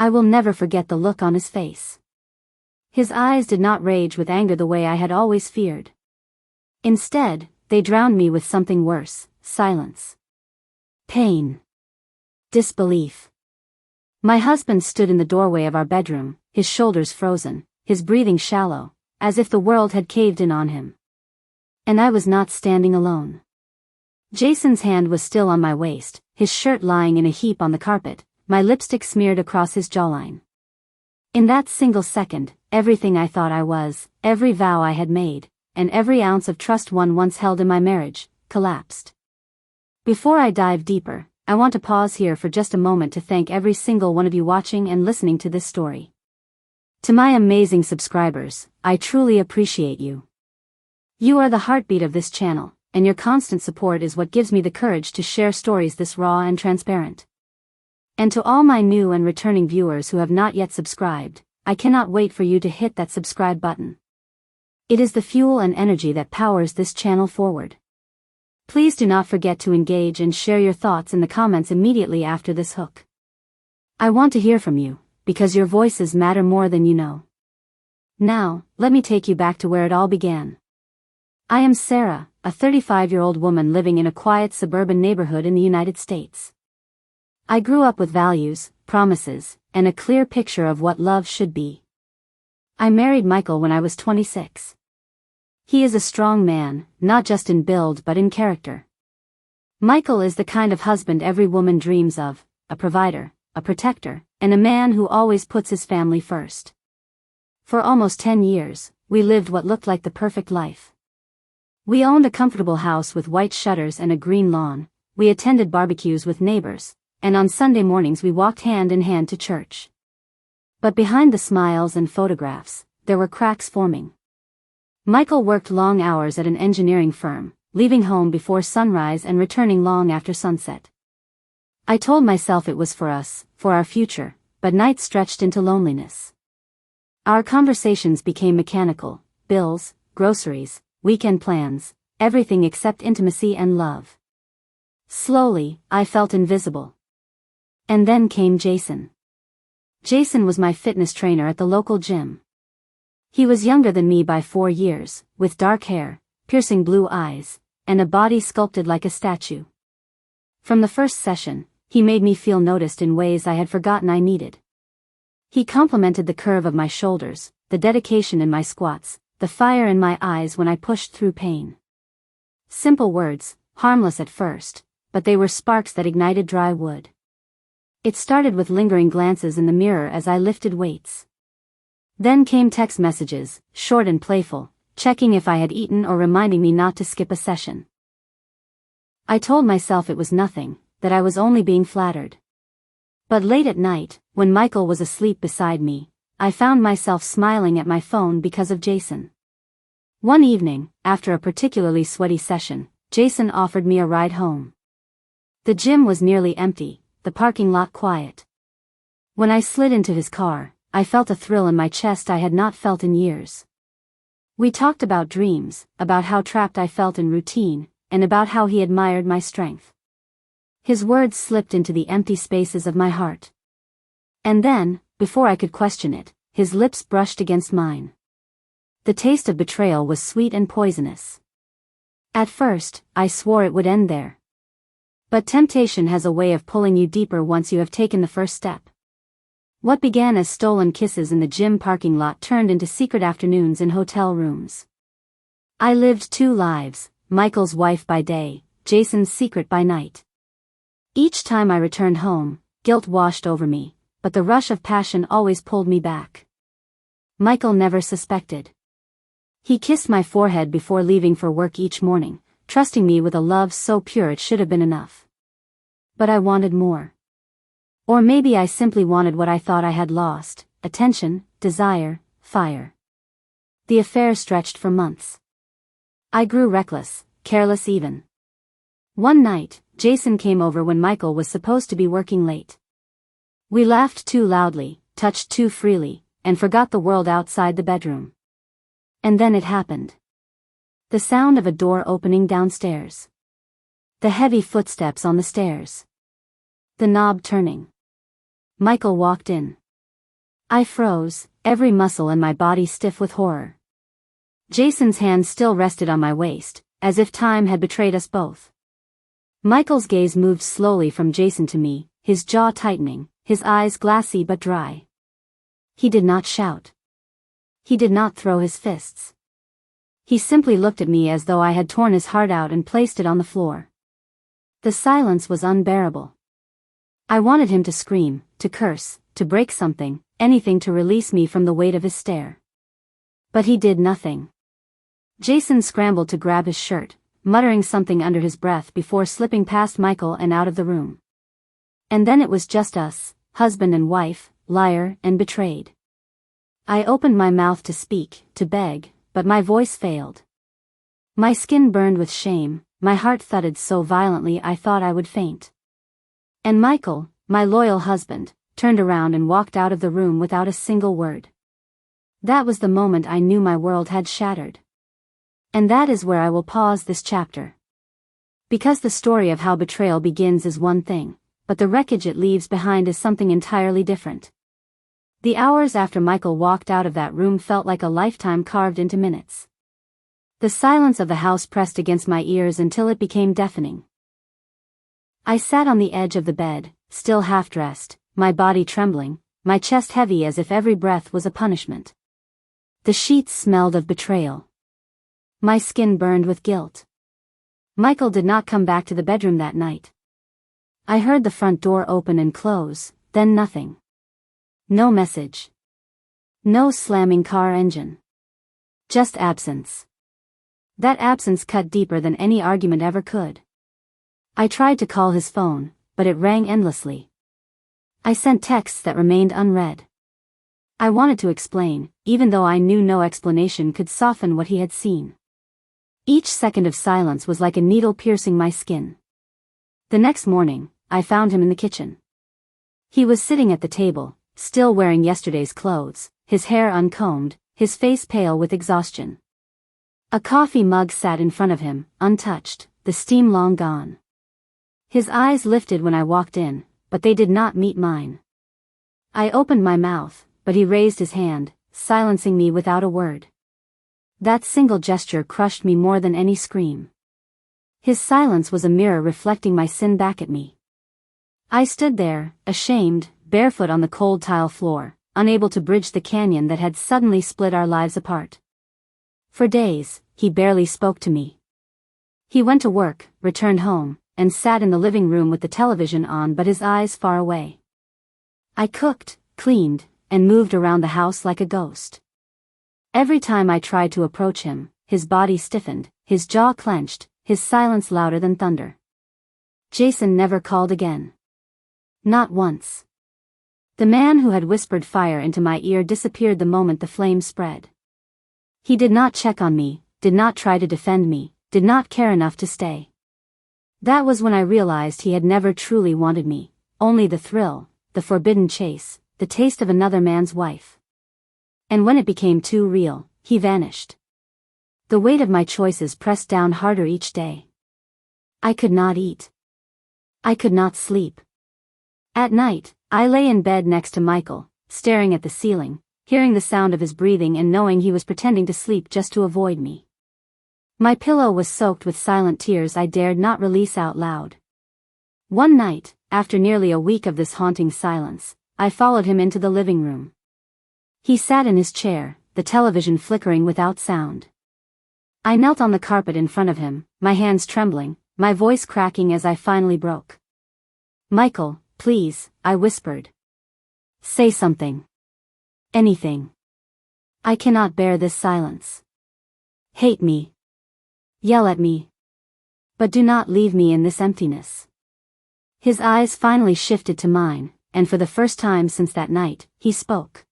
I will never forget the look on his face. His eyes did not rage with anger the way I had always feared. Instead, they drowned me with something worse: silence. Pain. Disbelief. My husband stood in the doorway of our bedroom, his shoulders frozen, his breathing shallow, as if the world had caved in on him. And I was not standing alone. Jason's hand was still on my waist, his shirt lying in a heap on the carpet, my lipstick smeared across his jawline. In that single second, everything I thought I was, every vow I had made, and every ounce of trust one once held in my marriage, collapsed. Before I dive deeper, I want to pause here for just a moment to thank every single one of you watching and listening to this story. To my amazing subscribers, I truly appreciate you. You are the heartbeat of this channel, and your constant support is what gives me the courage to share stories this raw and transparent. And to all my new and returning viewers who have not yet subscribed, I cannot wait for you to hit that subscribe button. It is the fuel and energy that powers this channel forward. Please do not forget to engage and share your thoughts in the comments immediately after this hook. I want to hear from you, because your voices matter more than you know. Now, let me take you back to where it all began. I am Sarah, a 35-year-old woman living in a quiet suburban neighborhood in the United States. I grew up with values, promises, and a clear picture of what love should be. I married Michael when I was 26. He is a strong man, not just in build but in character. Michael is the kind of husband every woman dreams of, a provider, a protector, and a man who always puts his family first. For almost 10 years, we lived what looked like the perfect life. We owned a comfortable house with white shutters and a green lawn, we attended barbecues with neighbors, and on Sunday mornings we walked hand in hand to church. But behind the smiles and photographs, there were cracks forming. Michael worked long hours at an engineering firm, leaving home before sunrise and returning long after sunset. I told myself it was for us, for our future, but nights stretched into loneliness. Our conversations became mechanical: bills, groceries, weekend plans, everything except intimacy and love. Slowly, I felt invisible. And then came Jason. Jason was my fitness trainer at the local gym. He was younger than me by 4 years, with dark hair, piercing blue eyes, and a body sculpted like a statue. From the first session, he made me feel noticed in ways I had forgotten I needed. He complimented the curve of my shoulders, the dedication in my squats, the fire in my eyes when I pushed through pain. Simple words, harmless at first, but they were sparks that ignited dry wood. It started with lingering glances in the mirror as I lifted weights. Then came text messages, short and playful, checking if I had eaten or reminding me not to skip a session. I told myself it was nothing, that I was only being flattered. But late at night, when Michael was asleep beside me, I found myself smiling at my phone because of Jason. One evening, after a particularly sweaty session, Jason offered me a ride home. The gym was nearly empty, the parking lot quiet. When I slid into his car, I felt a thrill in my chest I had not felt in years. We talked about dreams, about how trapped I felt in routine, and about how he admired my strength. His words slipped into the empty spaces of my heart. And then, before I could question it, his lips brushed against mine. The taste of betrayal was sweet and poisonous. At first, I swore it would end there. But temptation has a way of pulling you deeper once you have taken the first step. What began as stolen kisses in the gym parking lot turned into secret afternoons in hotel rooms. I lived 2 lives, Michael's wife by day, Jason's secret by night. Each time I returned home, guilt washed over me, but the rush of passion always pulled me back. Michael never suspected. He kissed my forehead before leaving for work each morning, trusting me with a love so pure it should have been enough. But I wanted more. Or maybe I simply wanted what I thought I had lost: attention, desire, fire. The affair stretched for months. I grew reckless, careless even. One night, Jason came over when Michael was supposed to be working late. We laughed too loudly, touched too freely, and forgot the world outside the bedroom. And then it happened. The sound of a door opening downstairs. The heavy footsteps on the stairs. The knob turning. Michael walked in. I froze, every muscle in my body stiff with horror. Jason's hand still rested on my waist, as if time had betrayed us both. Michael's gaze moved slowly from Jason to me, his jaw tightening, his eyes glassy but dry. He did not shout. He did not throw his fists. He simply looked at me as though I had torn his heart out and placed it on the floor. The silence was unbearable. I wanted him to scream, to curse, to break something, anything to release me from the weight of his stare. But he did nothing. Jason scrambled to grab his shirt, muttering something under his breath before slipping past Michael and out of the room. And then it was just us, husband and wife, liar and betrayed. I opened my mouth to speak, to beg, but my voice failed. My skin burned with shame, my heart thudded so violently I thought I would faint. And Michael, my loyal husband, turned around and walked out of the room without a single word. That was the moment I knew my world had shattered. And that is where I will pause this chapter. Because the story of how betrayal begins is one thing, but the wreckage it leaves behind is something entirely different. The hours after Michael walked out of that room felt like a lifetime carved into minutes. The silence of the house pressed against my ears until it became deafening. I sat on the edge of the bed, still half-dressed, my body trembling, my chest heavy as if every breath was a punishment. The sheets smelled of betrayal. My skin burned with guilt. Michael did not come back to the bedroom that night. I heard the front door open and close, then nothing. No message. No slamming car engine. Just absence. That absence cut deeper than any argument ever could. I tried to call his phone, but it rang endlessly. I sent texts that remained unread. I wanted to explain, even though I knew no explanation could soften what he had seen. Each second of silence was like a needle piercing my skin. The next morning, I found him in the kitchen. He was sitting at the table, still wearing yesterday's clothes, his hair uncombed, his face pale with exhaustion. A coffee mug sat in front of him, untouched, the steam long gone. His eyes lifted when I walked in, but they did not meet mine. I opened my mouth, but he raised his hand, silencing me without a word. That single gesture crushed me more than any scream. His silence was a mirror reflecting my sin back at me. I stood there, ashamed, barefoot on the cold tile floor, unable to bridge the canyon that had suddenly split our lives apart. For days, he barely spoke to me. He went to work, returned home, and sat in the living room with the television on but his eyes far away. I cooked, cleaned, and moved around the house like a ghost. Every time I tried to approach him, his body stiffened, his jaw clenched, his silence louder than thunder. Jason never called again. Not once. The man who had whispered fire into my ear disappeared the moment the flame spread. He did not check on me, did not try to defend me, did not care enough to stay. That was when I realized he had never truly wanted me, only the thrill, the forbidden chase, the taste of another man's wife. And when it became too real, he vanished. The weight of my choices pressed down harder each day. I could not eat. I could not sleep. At night, I lay in bed next to Michael, staring at the ceiling, hearing the sound of his breathing and knowing he was pretending to sleep just to avoid me. My pillow was soaked with silent tears I dared not release out loud. One night, after nearly a week of this haunting silence, I followed him into the living room. He sat in his chair, the television flickering without sound. I knelt on the carpet in front of him, my hands trembling, my voice cracking as I finally broke. "Michael, please," I whispered. "Say something. Anything. I cannot bear this silence. Hate me. Yell at me. But do not leave me in this emptiness." His eyes finally shifted to mine, and for the first time since that night, he spoke.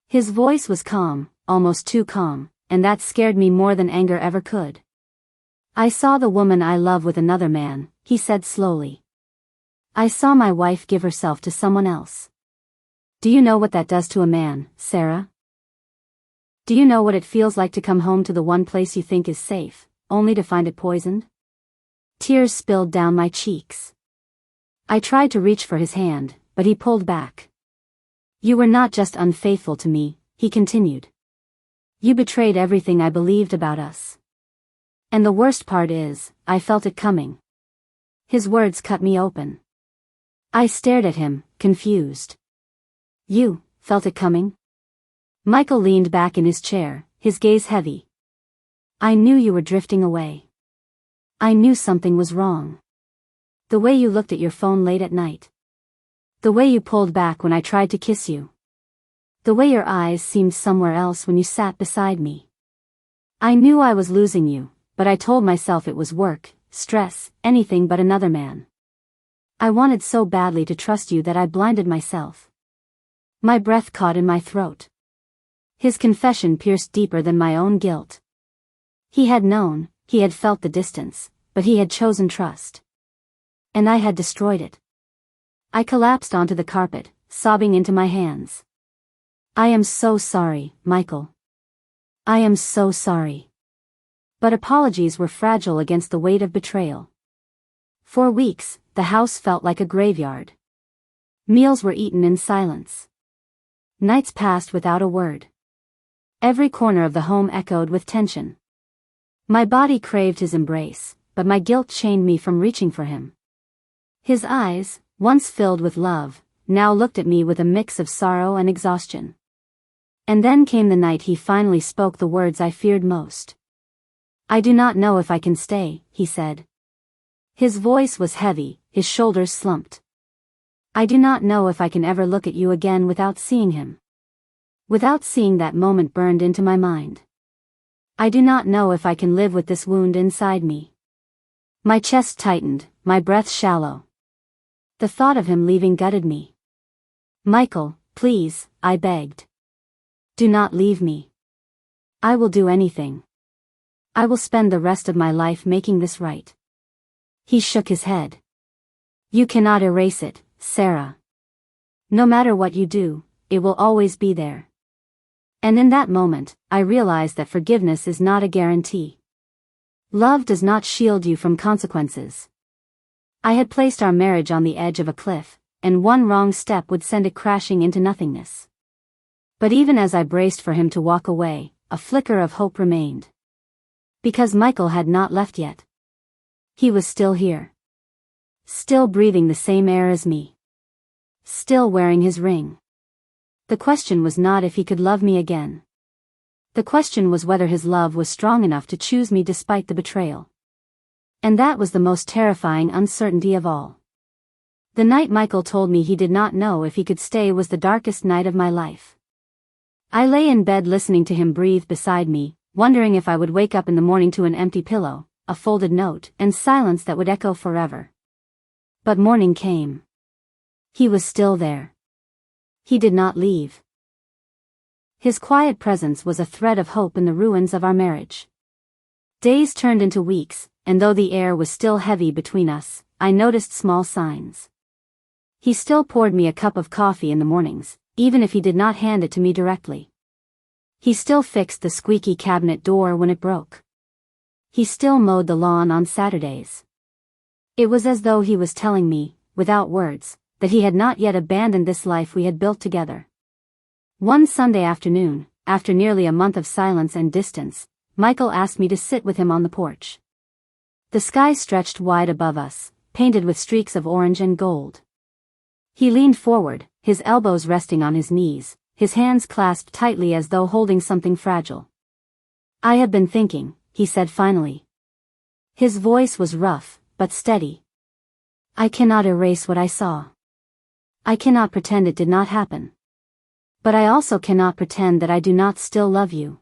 His voice was calm, almost too calm, and that scared me more than anger ever could. "I saw the woman I love with another man," he said slowly. "I saw my wife give herself to someone else. Do you know what that does to a man, Sarah? Do you know what it feels like to come home to the one place you think is safe, only to find it poisoned?" Tears spilled down my cheeks. I tried to reach for his hand, but he pulled back. You were not just unfaithful to me, he continued. You betrayed everything I believed about us. And the worst part is, I felt it coming. His words cut me open. I stared at him, confused. You felt it coming? Michael leaned back in his chair, his gaze heavy. I knew you were drifting away. I knew something was wrong. The way you looked at your phone late at night. The way you pulled back when I tried to kiss you. The way your eyes seemed somewhere else when you sat beside me. I knew I was losing you, but I told myself it was work, stress, anything but another man. I wanted so badly to trust you that I blinded myself. My breath caught in my throat. His confession pierced deeper than my own guilt. He had known, he had felt the distance, but he had chosen trust. And I had destroyed it. I collapsed onto the carpet, sobbing into my hands. I am so sorry, Michael. I am so sorry. But apologies were fragile against the weight of betrayal. For weeks, the house felt like a graveyard. Meals were eaten in silence. Nights passed without a word. Every corner of the home echoed with tension. My body craved his embrace, but my guilt chained me from reaching for him. His eyes, once filled with love, now looked at me with a mix of sorrow and exhaustion. And then came the night he finally spoke the words I feared most. I do not know if I can stay, he said. His voice was heavy, his shoulders slumped. I do not know if I can ever look at you again without seeing him. Without seeing that moment burned into my mind. I do not know if I can live with this wound inside me. My chest tightened, my breath shallow. The thought of him leaving gutted me. Michael, please, I begged. Do not leave me. I will do anything. I will spend the rest of my life making this right. He shook his head. You cannot erase it, Sarah. No matter what you do, it will always be there. And in that moment, I realized that forgiveness is not a guarantee. Love does not shield you from consequences. I had placed our marriage on the edge of a cliff, and one wrong step would send it crashing into nothingness. But even as I braced for him to walk away, a flicker of hope remained. Because Michael had not left yet. He was still here. Still breathing the same air as me. Still wearing his ring. The question was not if he could love me again. The question was whether his love was strong enough to choose me despite the betrayal. And that was the most terrifying uncertainty of all. The night Michael told me he did not know if he could stay was the darkest night of my life. I lay in bed listening to him breathe beside me, wondering if I would wake up in the morning to an empty pillow, a folded note, and silence that would echo forever. But morning came. He was still there. He did not leave. His quiet presence was a thread of hope in the ruins of our marriage. Days turned into weeks, and though the air was still heavy between us, I noticed small signs. He still poured me a cup of coffee in the mornings, even if he did not hand it to me directly. He still fixed the squeaky cabinet door when it broke. He still mowed the lawn on Saturdays. It was as though he was telling me, without words, that he had not yet abandoned this life we had built together. One Sunday afternoon, after nearly a month of silence and distance, Michael asked me to sit with him on the porch. The sky stretched wide above us, painted with streaks of orange and gold. He leaned forward, his elbows resting on his knees, his hands clasped tightly as though holding something fragile. I have been thinking, he said finally. His voice was rough, but steady. I cannot erase what I saw. I cannot pretend it did not happen. But I also cannot pretend that I do not still love you.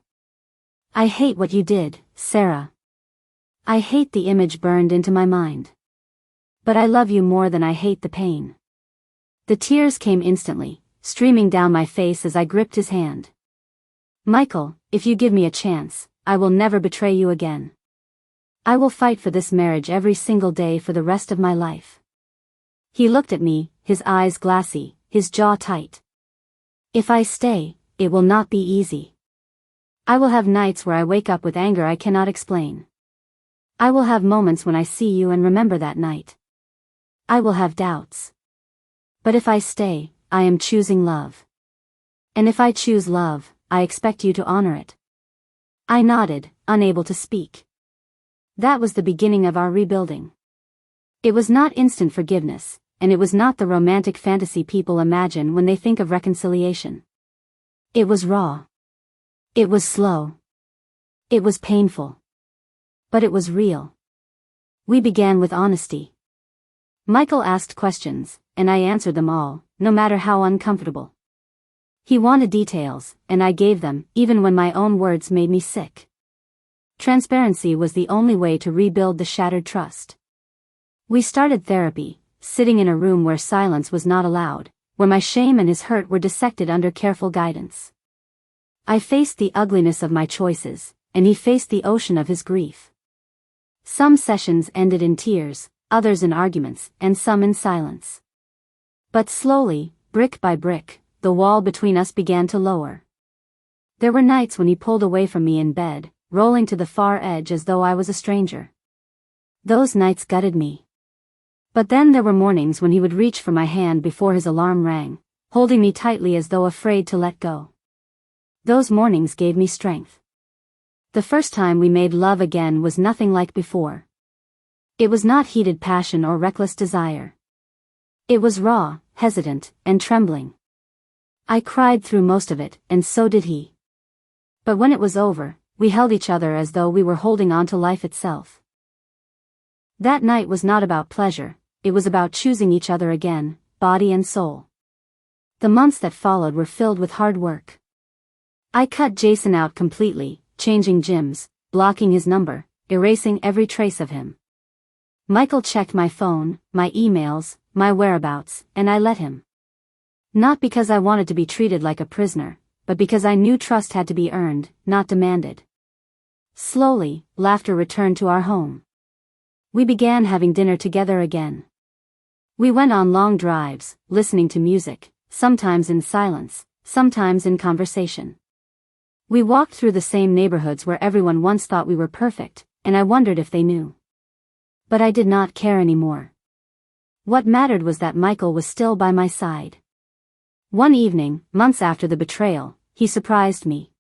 I hate what you did, Sarah. I hate the image burned into my mind. But I love you more than I hate the pain. The tears came instantly, streaming down my face as I gripped his hand. Michael, if you give me a chance, I will never betray you again. I will fight for this marriage every single day for the rest of my life. He looked at me, his eyes glassy, his jaw tight. If I stay, it will not be easy. I will have nights where I wake up with anger I cannot explain. I will have moments when I see you and remember that night. I will have doubts. But if I stay, I am choosing love. And if I choose love, I expect you to honor it. I nodded, unable to speak. That was the beginning of our rebuilding. It was not instant forgiveness, and it was not the romantic fantasy people imagine when they think of reconciliation. It was raw. It was slow. It was painful. But it was real. We began with honesty. Michael asked questions, and I answered them all, no matter how uncomfortable. He wanted details, and I gave them, even when my own words made me sick. Transparency was the only way to rebuild the shattered trust. We started therapy, sitting in a room where silence was not allowed, where my shame and his hurt were dissected under careful guidance. I faced the ugliness of my choices, and he faced the ocean of his grief. Some sessions ended in tears, others in arguments, and some in silence. But slowly, brick by brick, the wall between us began to lower. There were nights when he pulled away from me in bed, rolling to the far edge as though I was a stranger. Those nights gutted me. But then there were mornings when he would reach for my hand before his alarm rang, holding me tightly as though afraid to let go. Those mornings gave me strength. The first time we made love again was nothing like before. It was not heated passion or reckless desire. It was raw, hesitant, and trembling. I cried through most of it, and so did he. But when it was over, we held each other as though we were holding on to life itself. That night was not about pleasure, it was about choosing each other again, body and soul. The months that followed were filled with hard work. I cut Jason out completely, changing gyms, blocking his number, erasing every trace of him. Michael checked my phone, my emails, my whereabouts, and I let him. Not because I wanted to be treated like a prisoner, but because I knew trust had to be earned, not demanded. Slowly, laughter returned to our home. We began having dinner together again. We went on long drives, listening to music, sometimes in silence, sometimes in conversation. We walked through the same neighborhoods where everyone once thought we were perfect, and I wondered if they knew. But I did not care anymore. What mattered was that Michael was still by my side. One evening, months after the betrayal, he surprised me.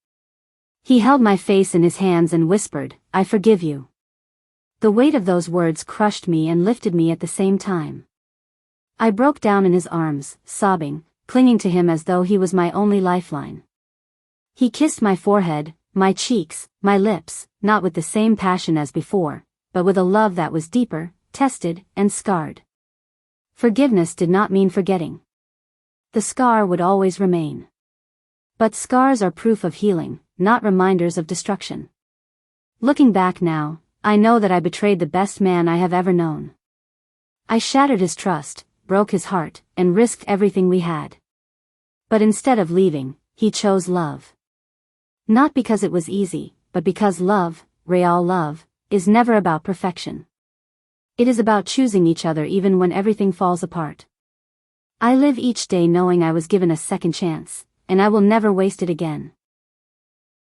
He held my face in his hands and whispered, "I forgive you." The weight of those words crushed me and lifted me at the same time. I broke down in his arms, sobbing, clinging to him as though he was my only lifeline. He kissed my forehead, my cheeks, my lips, not with the same passion as before, but with a love that was deeper, tested, and scarred. Forgiveness did not mean forgetting. The scar would always remain. But scars are proof of healing, not reminders of destruction. Looking back now, I know that I betrayed the best man I have ever known. I shattered his trust, broke his heart, and risked everything we had. But instead of leaving, he chose love. Not because it was easy, but because love, real love, is never about perfection. It is about choosing each other even when everything falls apart. I live each day knowing I was given a second chance, and I will never waste it again.